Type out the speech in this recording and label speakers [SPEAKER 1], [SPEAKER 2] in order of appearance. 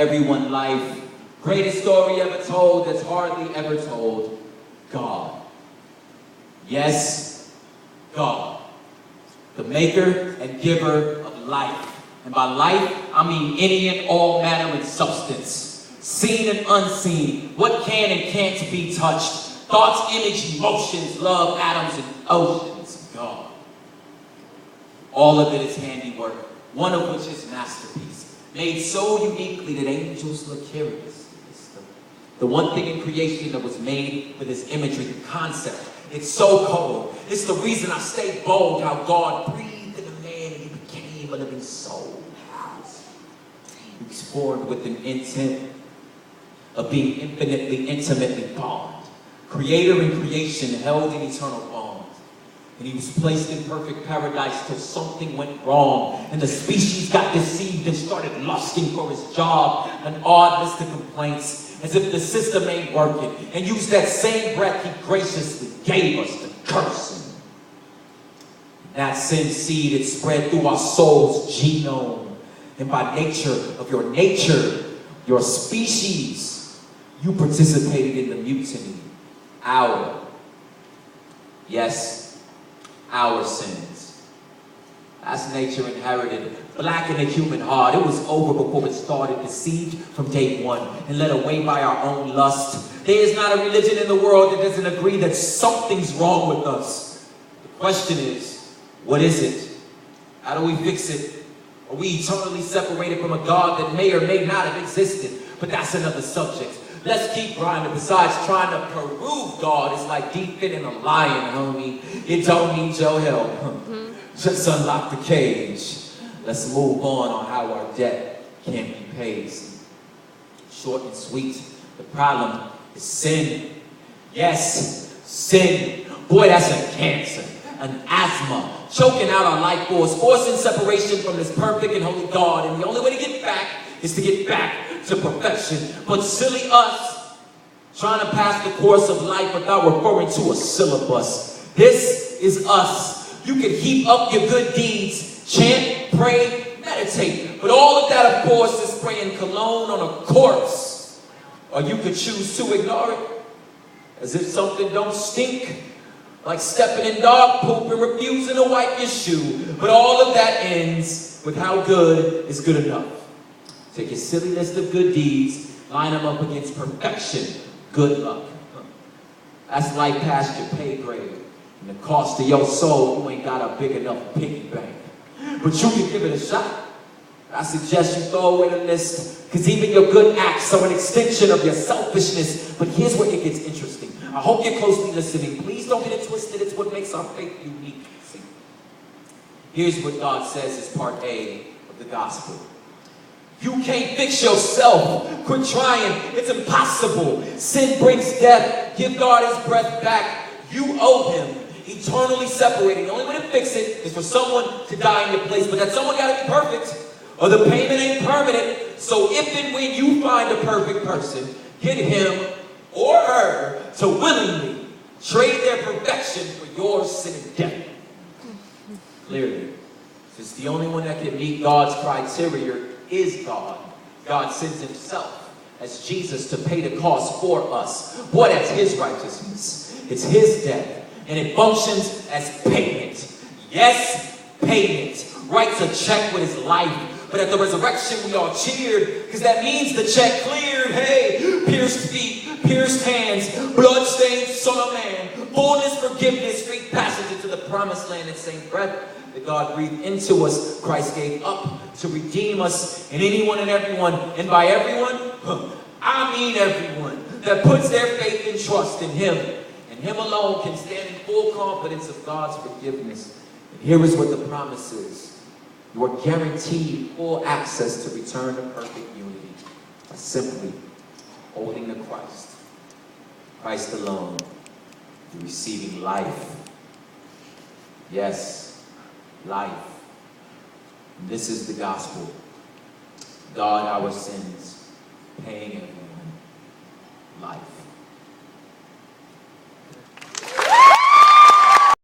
[SPEAKER 1] everyone life. Greatest story ever told that's hardly ever told. God. Yes, God. The maker and giver of life. And by life, I mean any and all matter and substance. Seen and unseen. What can and can't be touched. Thoughts, image, emotions, love, atoms, and oceans. God. All of it is handiwork. One of which is masterpiece. Made so uniquely that angels look curious. The one thing in creation that was made with this imagery, the concept. It's so cold. It's the reason I stay bold, how God breathed in a man and he became a living soul. He was formed with an intent of being infinitely, intimately bond. Creator and creation held in eternal bond. And he was placed in perfect paradise till something went wrong. And the species got deceived and started lusting for his job. An odd list of complaints. As if the system ain't working. And used that same breath he graciously gave us to curse him. That sin seed, it spread through our soul's genome. And by nature of your nature, your species, you participated in the mutiny. Our sins. That's nature inherited. Black in the human heart. It was over before it started. Deceived from day one and led away by our own lust. There is not a religion in the world that doesn't agree that something's wrong with us. The question is, what is it? How do we fix it? Are we eternally separated from a God that may or may not have existed? But that's another subject. Let's keep grinding. Besides trying to prove God, it's like deep in a lion, homie. It don't need your help. Just unlock the cage. Let's move on how our debt can be paid. Short and sweet. The problem is sin. Yes, sin. Boy, that's a cancer. An asthma. Choking out our life force. Forcing separation from this perfect and holy God. And the only way to get back is to get back to perfection. But silly us. Trying to pass the course of life without referring to a syllabus. This is us. You can heap up your good deeds. Chant, pray, meditate. But all of that, of course, is spraying cologne on a corpse. Or you could choose to ignore it. As if something don't stink. Like stepping in dog poop and refusing to wipe your shoe. But all of that ends with how good is good enough. Take your silly list of good deeds, line them up against perfection. Good luck. That's life past your pay grade. And the cost of your soul, you ain't got a big enough piggy bank. But you can give it a shot. I suggest you throw away the list, because even your good acts are an extension of your selfishness. But here's where it gets interesting. I hope you're closely listening. Please don't get it twisted. It's what makes our faith unique. See? Here's what God says is part A of the gospel. You can't fix yourself. Quit trying. It's impossible. Sin brings death. Give God his breath back. You owe him. Eternally separated. The only way to fix it is for someone to die in your place. But that someone got to be perfect, or the payment ain't permanent. So if and when you find a perfect person, get him or her to willingly trade their perfection for your sin and death. Clearly, since the only one that can meet God's criteria is God. God sends himself as Jesus to pay the cost for us. Boy, that's his righteousness. It's his death. And it functions as payment. Yes, payment. Writes a check with his life. But at the resurrection, we all cheered, because that means the check cleared. Hey, pierced feet, pierced hands, blood-stained Son of Man, fullness, forgiveness, free passage into the promised land. And same breath that God breathed into us, Christ gave up to redeem us. And anyone and everyone, and by everyone, I mean everyone, that puts their faith and trust in him, and him alone, can stand in full confidence of God's forgiveness. And here is what the promise is. You are guaranteed full access to return to perfect unity by simply holding to Christ. Christ alone. You're receiving life. Yes, life. And this is the gospel. God, our sins, paying everyone life.